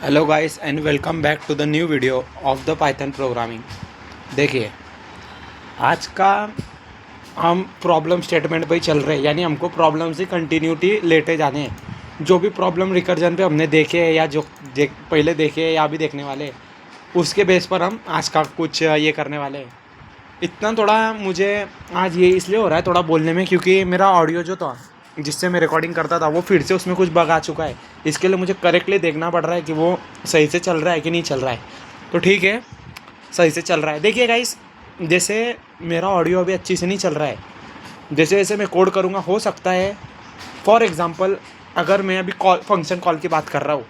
Hello guys and welcome back to the new video of the Python programming. देखिए, आज का हम problem statement पे ही चल रहे हैं, यानी हमको प्रॉब्लम से कंटिन्यूटी लेते जाने हैं। जो भी प्रॉब्लम रिकर्जन पे हमने देखे हैं या जो पहले देखे हैं या भी देखने वाले हैं, उसके बेस पर हम आज का कुछ ये करने वाले हैं। इतना थोड़ा मुझे आज ये इसलिए हो रहा है थोड़ा बोलने में, क्योंकि मेरा ऑडियो जो था जिससे मैं रिकॉर्डिंग करता था वो फिर से उसमें कुछ बग आ चुका है। इसके लिए मुझे करेक्टली देखना पड़ रहा है कि वो सही से चल रहा है कि नहीं चल रहा है। तो ठीक है, सही से चल रहा है। देखिए गाइस, जैसे मेरा ऑडियो अभी अच्छी से नहीं चल रहा है, जैसे जैसे मैं कोड करूँगा हो सकता है। फॉर एग्ज़ाम्पल, अगर मैं अभी फंक्शन कॉल की बात कर रहा हूँ,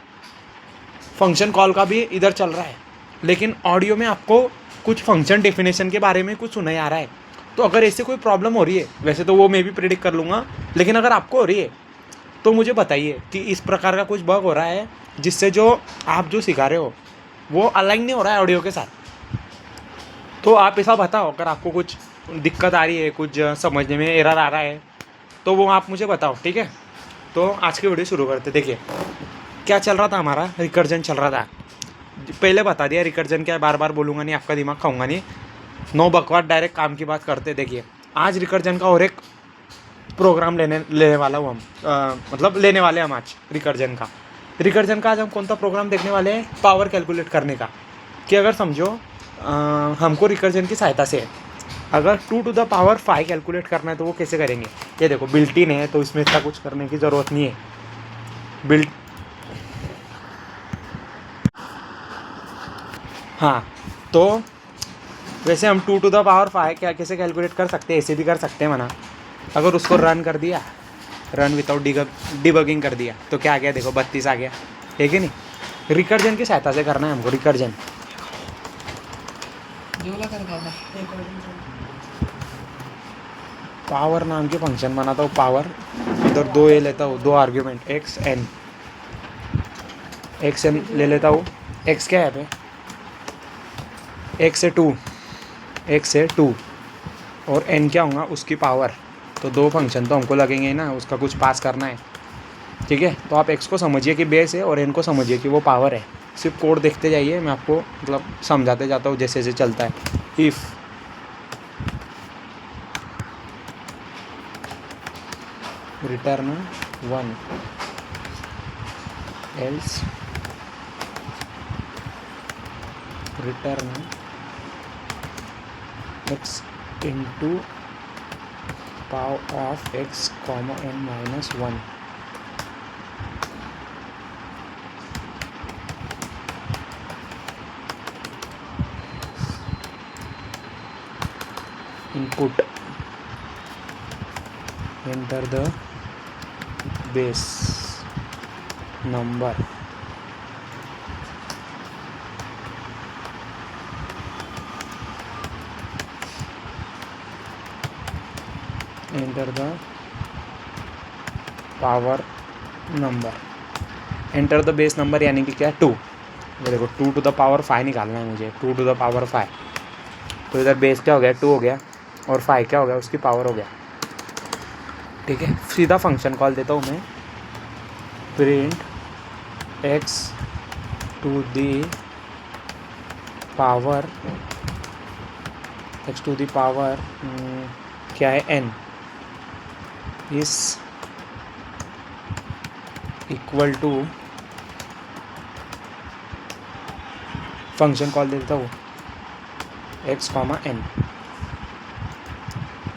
फंक्शन कॉल का भी इधर चल रहा है, लेकिन ऑडियो में आपको कुछ फंक्शन डेफिनेशन के बारे में कुछ सुनाई आ रहा है। तो अगर ऐसे कोई प्रॉब्लम हो रही है, वैसे तो वो मैं भी प्रिडिक्ट कर लूँगा, लेकिन अगर आपको हो रही है तो मुझे बताइए कि इस प्रकार का कुछ बग हो रहा है जिससे जो आप जो सिखा रहे हो वो अलाइन नहीं हो रहा है ऑडियो के साथ। तो आप ऐसा बताओ, अगर आपको कुछ दिक्कत आ रही है, कुछ समझने में एरर आ रहा है, तो वो आप मुझे बताओ, ठीक है। तो आज की वीडियो शुरू करते। देखिए क्या चल रहा था, हमारा रिकर्जन चल रहा था। पहले बता दिया रिकर्जन क्या है, बार बार बोलूँगा नहीं, आपका दिमाग खाऊंगा नहीं। नो बकवास, डायरेक्ट काम की बात करते। देखिए, आज रिकर्जन का और एक प्रोग्राम लेने वाला हूँ हम, मतलब लेने वाले हम आज रिकर्जन का आज हम कौन सा प्रोग्राम देखने वाले हैं, पावर कैलकुलेट करने का। कि अगर समझो हमको रिकर्जन की सहायता से अगर 2⁵ कैलकुलेट करना है तो वो कैसे करेंगे। ये देखो, बिल्ट इन है तो इसमें इतना कुछ करने की ज़रूरत नहीं है। बिल्ट हाँ, तो वैसे हम 2⁵ क्या कैसे कैलकुलेट कर सकते हैं, ऐसे भी कर सकते हैं मना। अगर उसको रन कर दिया, रन विदाउट डिबगिंग कर दिया, तो क्या आ गया, देखो 32 आ गया, है कि नहीं। रिकर्जन की सहायता से करना है हमको। रिकर्जन पावर नाम के फंक्शन बनाता हूँ। पावर इधर 2 लेता हूँ, 2 आर्ग्यूमेंट एक्स एन ले लेता हूँ। एक्स क्या है पे, एक्स से 2 और एन क्या होगा, उसकी पावर। तो 2 फंक्शन तो हमको लगेंगे ना, उसका कुछ पास करना है, ठीक है। तो आप एक्स को समझिए कि बेस है और एन को समझिए कि वो पावर है। सिर्फ कोड देखते जाइए, मैं आपको मतलब समझाते जाता हूँ जैसे जैसे चलता है। If return 1 else return x into power of x comma n -1। input, enter the base number, enter the power number, enter the base number यानी कि क्या, 2। ये देखो 2⁵ निकालना है मुझे, 2⁵। तो इधर बेस क्या हो गया, 2 हो गया, और 5 क्या हो गया, उसकी पावर हो गया, ठीक है। सीधा फंक्शन कॉल देता हूँ मैं, print x to the power क्या है, एन इस इक्वल टू, फंक्शन कॉल देता हूँ एक्स कॉमा एन।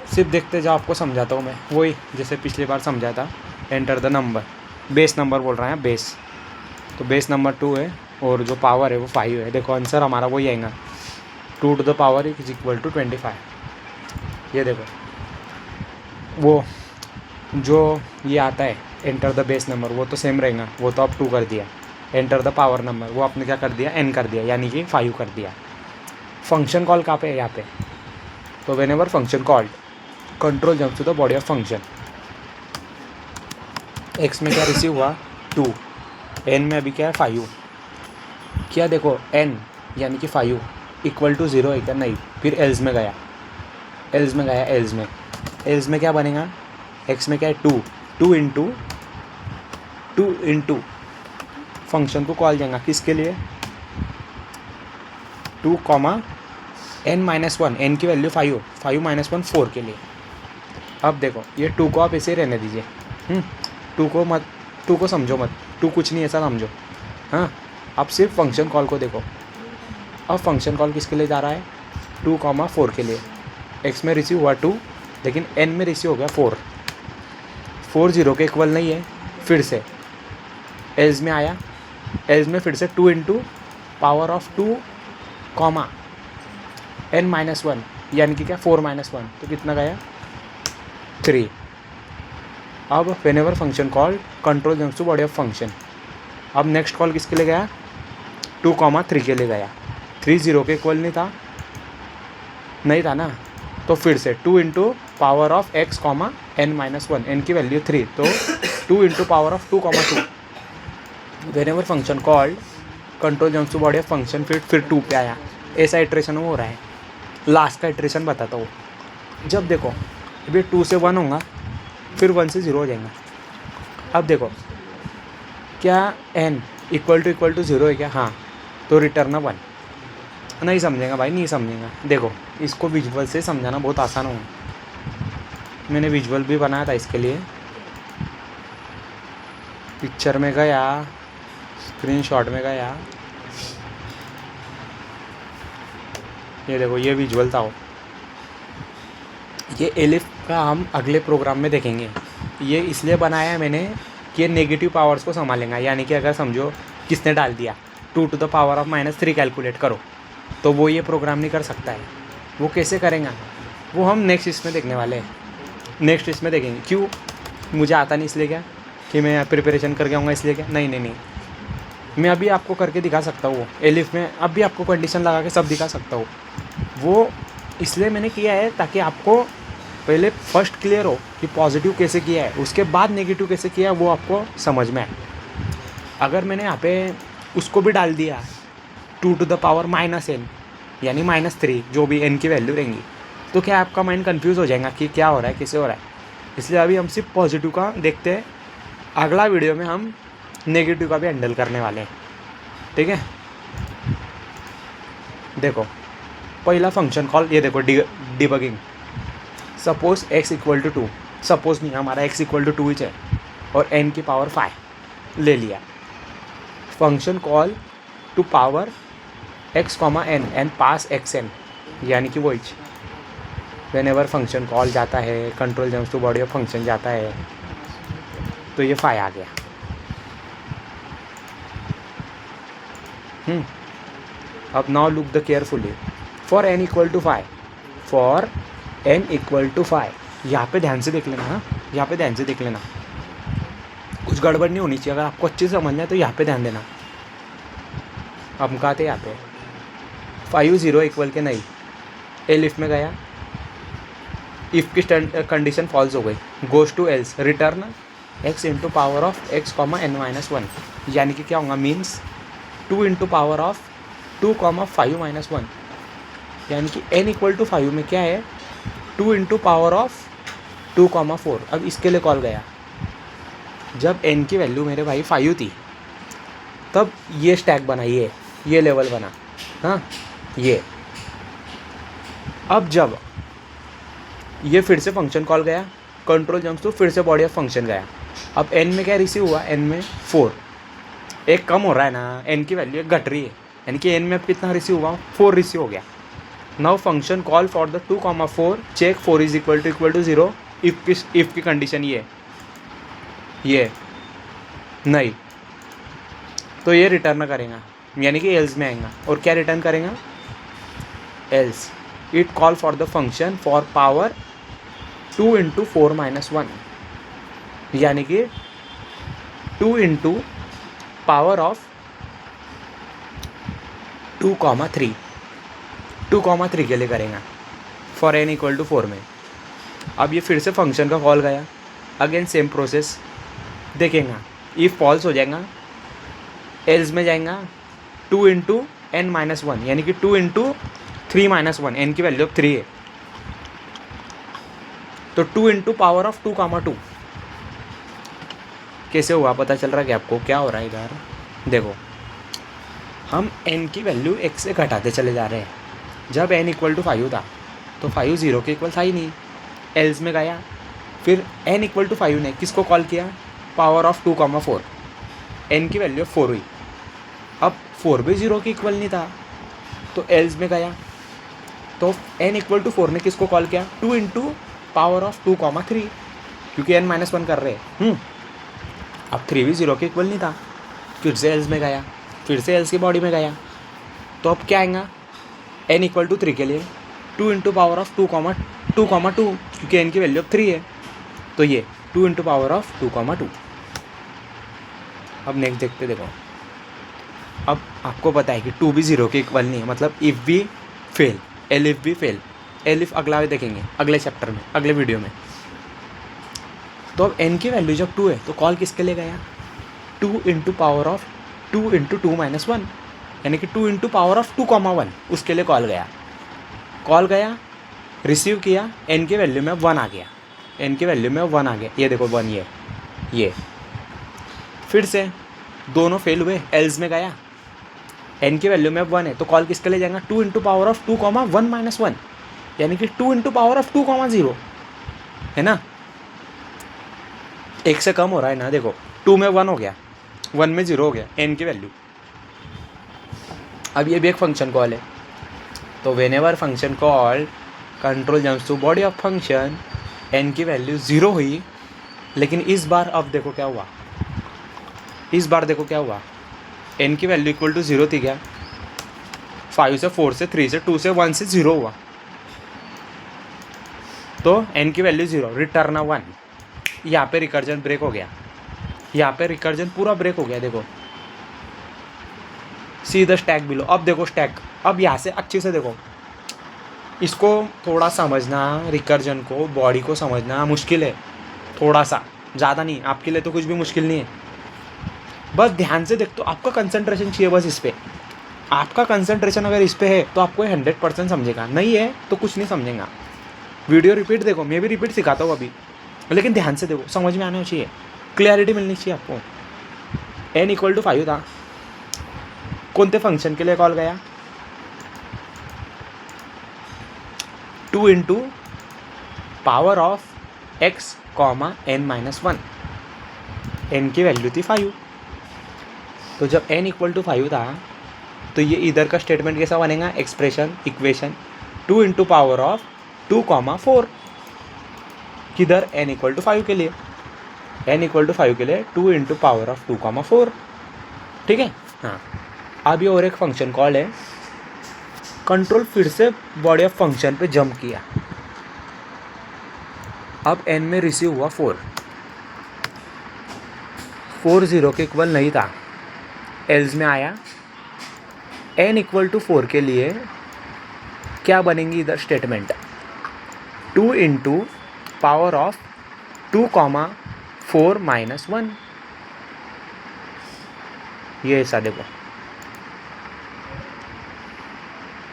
सिर्फ देखते जाओ, आपको समझाता हूँ मैं, वही जैसे पिछली बार समझाया था। Enter the number, base number बोल रहे हैं बेस, तो बेस नंबर 2 है और जो पावर है वो 5 है। देखो आंसर हमारा वही आएगा, 2⁵ इज इक्वल टू 25। ये देखो, वो जो ये आता है एंटर द बेस नंबर, वो तो सेम रहेगा, वो तो अब 2 कर दिया। एंटर द पावर नंबर, वो आपने क्या कर दिया, एन कर दिया, यानी कि 5 कर दिया। फंक्शन कॉल कहाँ पे है, यहाँ पे। तो whenever function called, control jumps to the body of function. X में क्या रिसीव हुआ, 2, एन में अभी क्या है, 5। क्या देखो, एन यानी कि 5 इक्वल टू 0 है क्या, नहीं। फिर एल्स में गया, एल्स में क्या बनेगा, एक्स में क्या है, 2 इंटू फंक्शन को कॉल जाएगा किसके लिए, 2 n-1, n की वैल्यू 5, 5 - 1 4 के लिए। अब देखो ये 2 को आप ऐसे रहने दीजिए, 2 को समझो मत, 2 कुछ नहीं ऐसा समझो। हाँ, अब सिर्फ फंक्शन कॉल को देखो। अब फंक्शन कॉल किसके लिए जा रहा है, 2, 4 के लिए। x में रिसीव हुआ 2, लेकिन n में रिसीव हो गया 4, 4 0 के इक्वल नहीं है। फिर से एल्स में आया, एल्स में फिर से 2 × पावर ऑफ 2, n-1, यानी कि क्या 4 - 1, तो कितना गया 3। अब whenever function call control jumps to body of function. अब नेक्स्ट कॉल किसके लिए गया, 2, 3 के लिए गया। 3 0 के इक्वल नहीं था ना, तो फिर से 2 × power of x, n-1, n की वैल्यू 3, तो 2 × power of 2, 2। Whenever function called control jumps to body of function, फिर 2 पे आया। ऐसा इटरेशन हो रहा है। लास्ट का इटरेशन बताता हूँ। जब देखो अभी 2 से 1 होगा, फिर 1 से 0 हो जाएगा। अब देखो क्या n = 0 है क्या, हाँ, तो रिटर्न 1। नहीं समझेगा भाई, नहीं समझेगा। देखो इसको विजुअल से समझाना बहुत आसान होगा। मैंने विजुअल भी बनाया था इसके लिए, पिक्चर में गया, स्क्रीनशॉट में गया, ये देखो ये विजुअल था। ये एलिफ का हम अगले प्रोग्राम में देखेंगे। ये इसलिए बनाया है मैंने कि ये नेगेटिव पावर्स को संभालेगा। यानी कि अगर समझो किसने डाल दिया 2 to the power of -3 calculate करो, तो वो ये प्रोग्राम नहीं कर सकता है। वो कैसे करेगा, वो हम नेक्स्ट इसमें देखने वाले हैं। नेक्स्ट इसमें देखेंगे। क्यों, मुझे आता नहीं इसलिए क्या कि मैं प्रिपरेशन करके आऊँगा इसलिए क्या, नहीं, मैं अभी आपको करके दिखा सकता हूँ। वो एलिफ में अब भी आपको कंडीशन लगा के सब दिखा सकता हूँ। वो इसलिए मैंने किया है ताकि आपको पहले फर्स्ट क्लियर हो कि पॉजिटिव कैसे किया है, उसके बाद नेगेटिव कैसे किया है, वो आपको समझ में आए। अगर मैंने यहाँ पे उसको भी डाल दिया 2 to the power -n, यानी -3, जो भी n की वैल्यू रहेंगी, तो क्या आपका माइंड कंफ्यूज हो जाएगा कि क्या हो रहा है, कैसे हो रहा है। इसलिए अभी हम सिर्फ पॉजिटिव का देखते हैं। अगला वीडियो में हम नेगेटिव का भी हैंडल करने वाले हैं, ठीक है। देखो पहला फंक्शन कॉल, ये देखो डिबगिंग। सपोज x = 2, सपोज नहीं, हमारा x = 2 ही है और n की पावर 5 ले लिया। Function call to power x, n and pass xn, यानी कि वही वेन एवर फंक्शन कॉल जाता है, control jumps to body of function जाता है, तो ये 5 आ गया। अब now look the carefully for n = 5, for n = 5, यहाँ पे ध्यान से देख लेना। हाँ, यहाँ पे ध्यान से देख लेना, कुछ गड़बड़ नहीं होनी चाहिए। अगर आपको अच्छे से समझना है तो यहाँ पे ध्यान देना। हम कहा थे यहाँ पे 5 0 इक्वल के नहीं, एलिफ में गया, इफ़ की कंडीशन फॉल्स हो गई, goes to else, return x × power of x, n-1, यानी कि क्या होगा, मीन्स 2 × पावर ऑफ 2, 5 - 1, यानी कि n = 5 में क्या है 2 × पावर ऑफ 2, 4। अब इसके लिए कॉल गया जब n की वैल्यू मेरे भाई 5 थी, तब ये स्टैक बना, ये लेवल बना। हाँ, ये अब जब ये फिर से फंक्शन कॉल गया, कंट्रोल जम्स टू फिर से बॉडी ऑफ फंक्शन गया। अब n में क्या रिसीव हुआ, n में 4, एक कम हो रहा है ना, n की वैल्यू एक घट रही है, यानी कि n में अब कितना रिसीव हुआ, 4 रिसीव हो गया। Now function call for the 2, 4, check 4 = 0, if की कंडीशन ये नहीं, तो ये रिटर्न करेगा, यानी कि एल्स में आएगा। और क्या रिटर्न करेगा, else it call for the function for power 2 × 4 - 1, यानी कि 2 × पावर ऑफ 2, 3 के लिए करेगा फॉर n = 4 में। अब ये फिर से फंक्शन का कॉल गया, अगेन सेम प्रोसेस देखेगा। इफ़ फॉल्स हो जाएगा, एल्स में जाएगा 2 × n-1, यानी कि 2 × 3 - 1, n की वैल्यू 3 है, तो 2 × पावर ऑफ 2, 2। कैसे हुआ, पता चल रहा है कि आपको क्या हो रहा है इधर। देखो हम n की वैल्यू x से घटाते चले जा रहे हैं। जब n इक्वल टू 5 था तो 5 0 के इक्वल था ही नहीं, एल्स में गया। फिर n इक्वल टू 5 ने किसको कॉल किया, पावर ऑफ 2,4, n की वैल्यू 4 हुई। अब 4 भी 0 के इक्वल नहीं था तो एल्स में गया, तो n इक्वल टू 4 ने किसको कॉल किया, 2 इंटू पावर ऑफ 2,3, क्योंकि n-1 कर रहे हैं। अब 3 भी 0 के इक्वल नहीं था, फिर से एल्स में गया, फिर से एल्स की बॉडी में गया। तो अब क्या आएगा, n इक्वल टू 3 के लिए 2 इंटू पावर ऑफ 2,2, क्योंकि n की वैल्यू अब 3 है, तो ये 2 इंटू पावर ऑफ 2,2। अब नेक्स्ट देखते, देखो अब आपको पता है कि 2 भी 0 के इक्वल नहीं है, मतलब इफ़ भी फेल, एलिफ भी फेल। एलिफ अगला देखेंगे अगले चैप्टर में, अगले वीडियो में। तो अब n की वैल्यू जब 2 है तो कॉल किसके लिए गया, 2 इंटू पावर ऑफ 2 इंटू 2-1, यानी कि 2 इंटू पावर ऑफ 2,1, उसके लिए कॉल गया, रिसीव किया, n की वैल्यू में 1 आ गया, n की वैल्यू में 1 आ गया, ये देखो 1, ये फिर से दोनों फेल हुए, एल्स में गया, n की वैल्यू में 1 है तो कॉल किसके लिए जाएगा, 2 इंटू पावर ऑफ 2,1-1, यानी कि 2 इंटू पावर ऑफ 2,0 है ना, 1 से कम हो रहा है ना। देखो 2 में 1 हो गया, 1 में 0 हो गया n की वैल्यू। अब ये भी एक फंक्शन कॉल है, तो whenever function call control jumps to body of function, n की वैल्यू 0 हुई, लेकिन इस बार अब देखो क्या हुआ, n की वैल्यू इक्वल टू 0 थी क्या, 5 से 4 से 3 से 2 से 1 से 0 हुआ, तो n की वैल्यू 0, रिटर्न 1। यहाँ पे रिकर्जन ब्रेक हो गया, यहाँ पे रिकर्जन पूरा ब्रेक हो गया। देखो सी द स्टैक बिलो। अब देखो स्टैक, अब यहाँ से अच्छे से देखो, इसको थोड़ा समझना, रिकर्जन को, बॉडी को समझना मुश्किल है थोड़ा सा, ज़्यादा नहीं, आपके लिए तो कुछ भी मुश्किल नहीं है, बस ध्यान से देख। तो आपका कंसंट्रेशन चाहिए बस इस पर, आपका कंसंट्रेशन अगर इस पर है तो आपको 100% समझेगा, नहीं है तो कुछ नहीं समझेगा। वीडियो रिपीट देखो, मैं भी रिपीट सिखाता हूँ अभी, लेकिन ध्यान से देखो, समझ में आना चाहिए, क्लैरिटी मिलनी चाहिए आपको। n इक्वल टू 5 था, कौन फंक्शन के लिए कॉल गया, 2 into power of x, n-1, n की वैल्यू थी 5। तो जब n इक्वल टू 5 था तो ये इधर का स्टेटमेंट कैसा बनेगा, इक्वेशन 2 इंटू पावर ऑफ 2,4, किधर n इक्वल टू 5 के लिए, n इक्वल टू 5 के लिए 2 इंटू पावर ऑफ 2,4, ठीक है। हाँ, अब ये और एक फंक्शन कॉल है, कंट्रोल फिर से बॉडी ऑफ फंक्शन पे जंप किया, अब n में रिसीव हुआ 4 0 के इक्वल नहीं था, एल्स में आया, n इक्वल टू 4 के लिए क्या बनेंगी इधर स्टेटमेंट, 2 इंटू पावर ऑफ 2,4-1, ये ऐसा देखो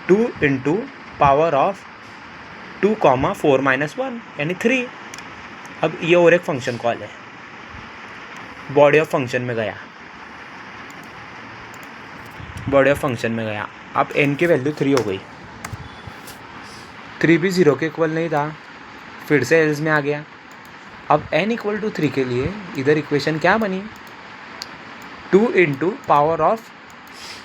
2 इंटू पावर ऑफ 2,4-1 यानी 3। अब ये और एक फंक्शन कॉल है, बॉडी ऑफ फंक्शन में गया, अब n की वैल्यू 3 हो गई, 3 भी 0 के इक्वल नहीं था, फिर से एल्स में आ गया। अब n इक्वल टू 3 के लिए इधर इक्वेशन क्या बनी, 2 इंटू पावर ऑफ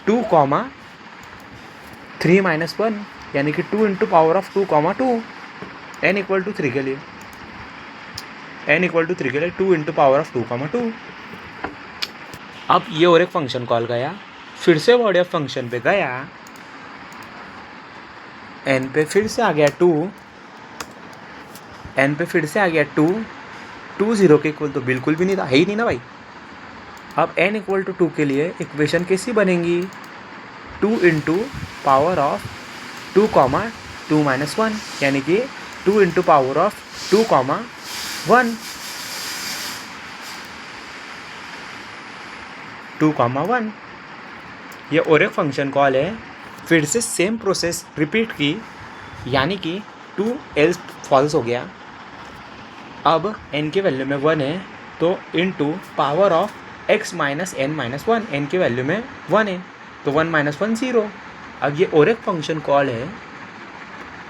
2,3-1, यानी कि 2 into power of 2,2, n equal to 3 के लिए 2 इंटू पावर ऑफ 2,2। अब ये और एक फंक्शन कॉल गया, फिर से बॉडी ऑफ फंक्शन पे गया, n पे फिर से आ गया 2, 2 0 के इक्वल तो बिल्कुल भी नहीं था, है ही नहीं ना भाई। अब n इक्वल टू 2 के लिए इक्वेशन कैसी बनेंगी, 2 इंटू पावर ऑफ 2,2-1, यानी कि 2 इंटू पावर ऑफ 2,1, ये और एक फंक्शन कॉल है, फिर से सेम प्रोसेस रिपीट की, यानी कि 2 एल्स फॉल्स हो गया। अब n की वैल्यू में 1 है तो into power of x minus n minus one, एन की वैल्यू में 1 है तो 1 माइनस 1 0। अब ये और एक फंक्शन कॉल है।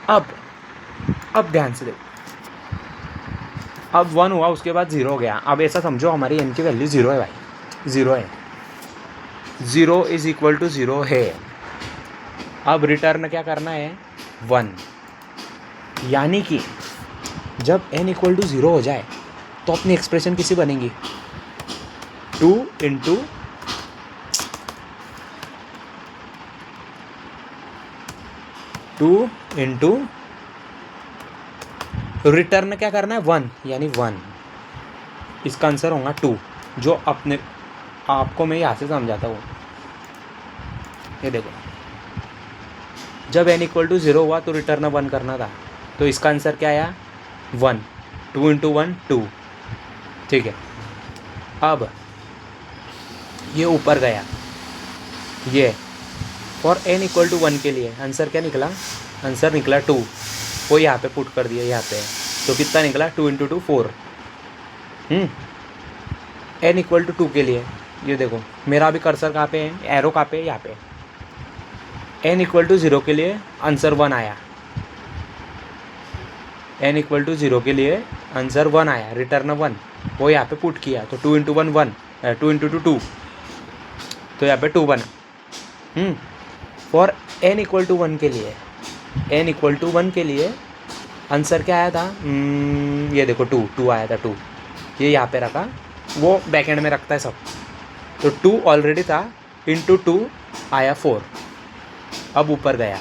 अब ध्यान से देखो, अब 1 हुआ उसके बाद 0 हो गया। अब ऐसा समझो हमारी n की वैल्यू 0 है भाई, 0 है, 0 इज इक्वल टू 0 है। अब रिटर्न क्या करना है 1, यानी कि जब n इक्वल टू 0 हो जाए तो अपनी एक्सप्रेशन किसी बनेगी 2 इंटू रिटर्न क्या करना है 1, यानी 1, इसका आंसर होगा 2। जो अपने आपको मैं यहाँ से समझाता हूँ, ये देखो, जब n इक्वल टू 0 हुआ तो रिटर्न 1 करना था, तो इसका आंसर क्या आया 1, 2 इंटू 1 2, ठीक है। अब ये ऊपर गया, ये फॉर n इक्वल टू 1 के लिए आंसर क्या निकला, आंसर निकला 2, वो यहाँ पे पुट कर दिया यहाँ पे, तो कितना निकला 2 इंटू 2 4। n इक्वल टू 2 के लिए ये देखो मेरा अभी कर्सर कहाँ पे है, एरो कहाँ पे है, यहाँ पे। n इक्वल टू 0 के लिए आंसर 1 आया, n इक्वल टू 0 के लिए आंसर 1 आया, रिटर्न 1, वो यहाँ पे पुट किया तो 2 इंटू 1 1, 2 इंटू 2 2, तो यहाँ पे 2 बना। फॉर n इक्वल टू 1 के लिए, n इक्वल टू 1 के लिए आंसर क्या आया था, ये देखो 2 आया था, 2 ये यहाँ पे रखा, वो बैक एंड में रखता है सब, तो 2 ऑलरेडी था, इंटू 2 आया 4। अब ऊपर गया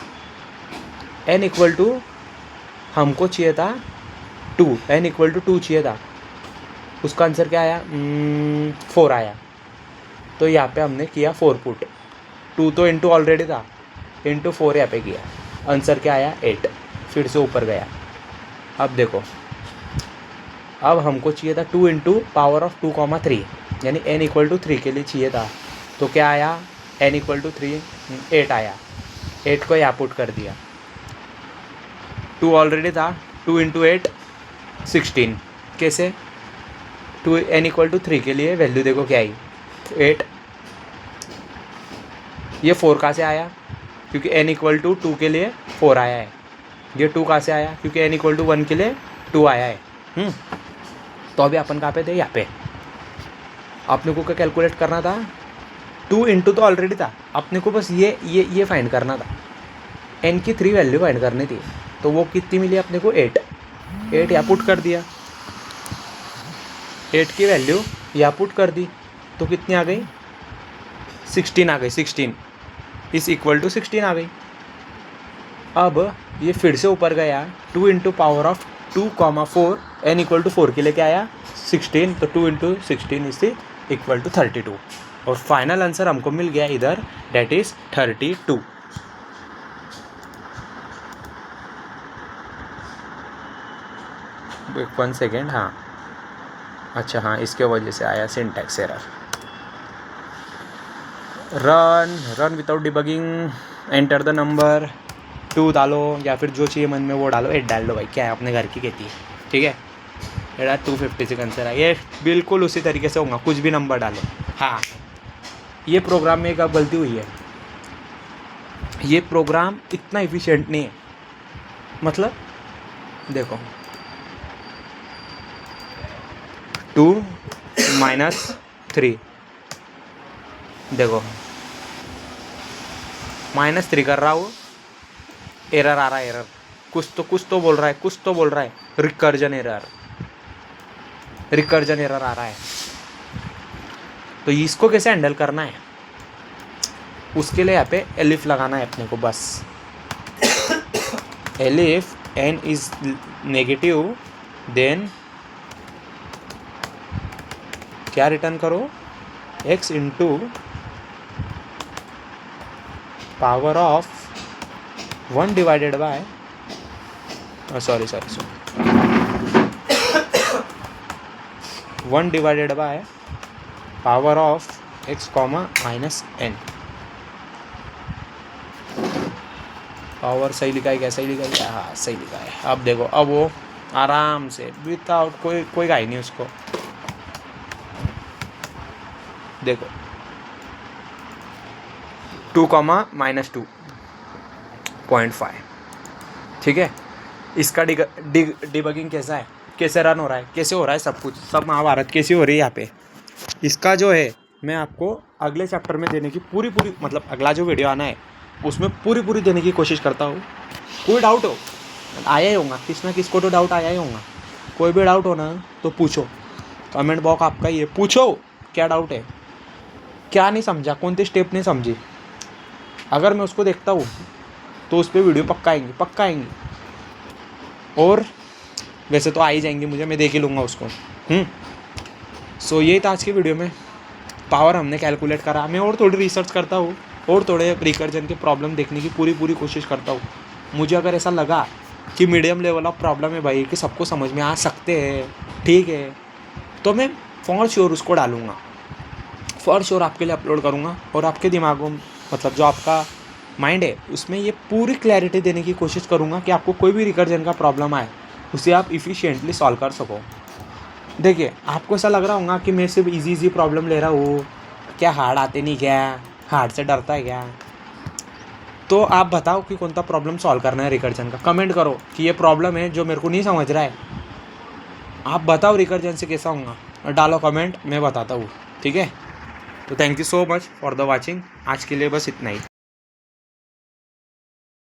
n इक्वल टू हमको चाहिए था 2, n इक्वल टू 2 चाहिए था, उसका आंसर क्या आया 4 आया, तो यहाँ पे हमने किया 4 पुट, 2 तो इंटू ऑलरेडी था, इंटू 4 यहाँ पे किया, आंसर क्या आया 8, फिर से ऊपर गया। अब देखो, अब हमको चाहिए था 2 इंटू पावर ऑफ 2,3, यानी n इक्वल टू 3 के लिए चाहिए था, तो क्या आया n इक्वल टू 3 8 आया, 8 को यहाँ पुट कर दिया, 2 ऑलरेडी था, 2 इंटू 8 16, कैसे 2 n इक्वल टू 3 के लिए वैल्यू देखो क्या आई 8, ये 4 कहाँ से आया, क्योंकि n इक्वल टू 2 के लिए 4 आया है, ये 2 कहाँ से आया, क्योंकि n इक्वल टू 1 के लिए 2 आया है। तो अभी अपन कहाँ पे थे, यहाँ पे अपने को क्या कैलकुलेट करना था, 2 इंटू तो ऑलरेडी था, अपने को बस ये फाइंड करना था, n की 3 वैल्यू फाइंड करनी थी, तो वो कितनी मिली अपने को 8 यहाँ पुट कर दिया, 8 की वैल्यू यहाँ पुट कर दी, तो कितनी आ गई 16 आ गई, 16 इस इक्वल टू 16 आ गई। अब ये फिर से ऊपर गया, 2 into power of 2,4, n equal to 4 के लिए क्या आया 16, तो 2 इंटू 16 इज इक्वल टू 32, और फाइनल आंसर हमको मिल गया इधर, डेट इज 32। वन सेकेंड, हाँ अच्छा हाँ, इसके वजह से आया syntax error. Run without debugging, enter the number 2 डालो, या फिर जो चाहिए मन में वो डालो, 8 डाल दो भाई, क्या है अपने घर की खेती है, ठीक है। एड़ा 256 आंसर है, ये बिल्कुल उसी तरीके से होगा, कुछ भी नंबर डालो। हाँ, ये प्रोग्राम में एक अब गलती हुई है, ये प्रोग्राम इतना इफिशिएंट नहीं है, मतलब देखो 2 माइनस 3, देखो -3 कर रहा हूँ, एरर आ रहा है, एरर कुछ तो बोल रहा है, रिकर्जन एरर आ रहा है। तो इसको कैसे हैंडल करना है, उसके लिए यहाँ पे एलिफ लगाना है अपने को, बस elif n is negative, then क्या रिटर्न करो, x into power of 1 divided by, sorry 1 divided by power of x minus n। Power सही लिखा है क्या, सही लिखा है क्या, हाँ सही लिखा है। अब देखो, अब वो आराम से विदाउट कोई गाई नहीं उसको, देखो 2 -2.5, ठीक है। इसका डिबगिंग कैसा है, कैसे रन हो रहा है, कैसे हो रहा है, सब कुछ, सब महाभारत कैसी हो रही है यहाँ पे, इसका जो है मैं आपको अगले चैप्टर में देने की पूरी मतलब अगला जो वीडियो आना है उसमें पूरी देने की कोशिश करता हूँ। कोई डाउट हो, आया ही होगा, किस ना किस को तो डाउट आया ही होगा। कोई भी डाउट हो ना तो पूछो, कमेंट बॉक्स आपका ही है, पूछो क्या डाउट है, क्या नहीं समझा, कौन सी स्टेप नहीं समझी। अगर मैं उसको देखता हूँ तो उस पर वीडियो पक्का आएंगी। और वैसे तो आ ही जाएंगे मुझे, मैं देख ही लूँगा उसको। सो यही था आज की वीडियो में, पावर हमने कैलकुलेट करा। मैं और थोड़ी रिसर्च करता हूँ और थोड़े रिकर्जन के प्रॉब्लम देखने की पूरी कोशिश करता हूँ। मुझे अगर ऐसा लगा कि मीडियम लेवल ऑफ प्रॉब्लम है भाई, कि सबको समझ में आ सकते हैं, ठीक है, तो मैं फॉर श्योर उसको डालूँगा, फॉर श्योर आपके लिए अपलोड करूँगा। और आपके दिमागों मतलब जो आपका माइंड है उसमें ये पूरी क्लैरिटी देने की कोशिश करूँगा कि आपको कोई भी रिकर्जन का प्रॉब्लम आए उसे आप इफ़िशिएंटली सॉल्व कर सको। देखिए आपको ऐसा लग रहा होगा कि मैं सिर्फ इजी प्रॉब्लम ले रहा हूँ, क्या हार्ड आते नहीं, क्या हार्ड से डरता है क्या। तो आप बताओ कि कौन सा प्रॉब्लम सॉल्व करना है रिकर्जन का, कमेंट करो कि ये प्रॉब्लम है जो मेरे को नहीं समझ रहा है, आप बताओ रिकर्जन से कैसा होगा, डालो कमेंट, मैं बताता हूँ, ठीक है। तो thank you so much for the watching, आज के लिए बस इतना ही।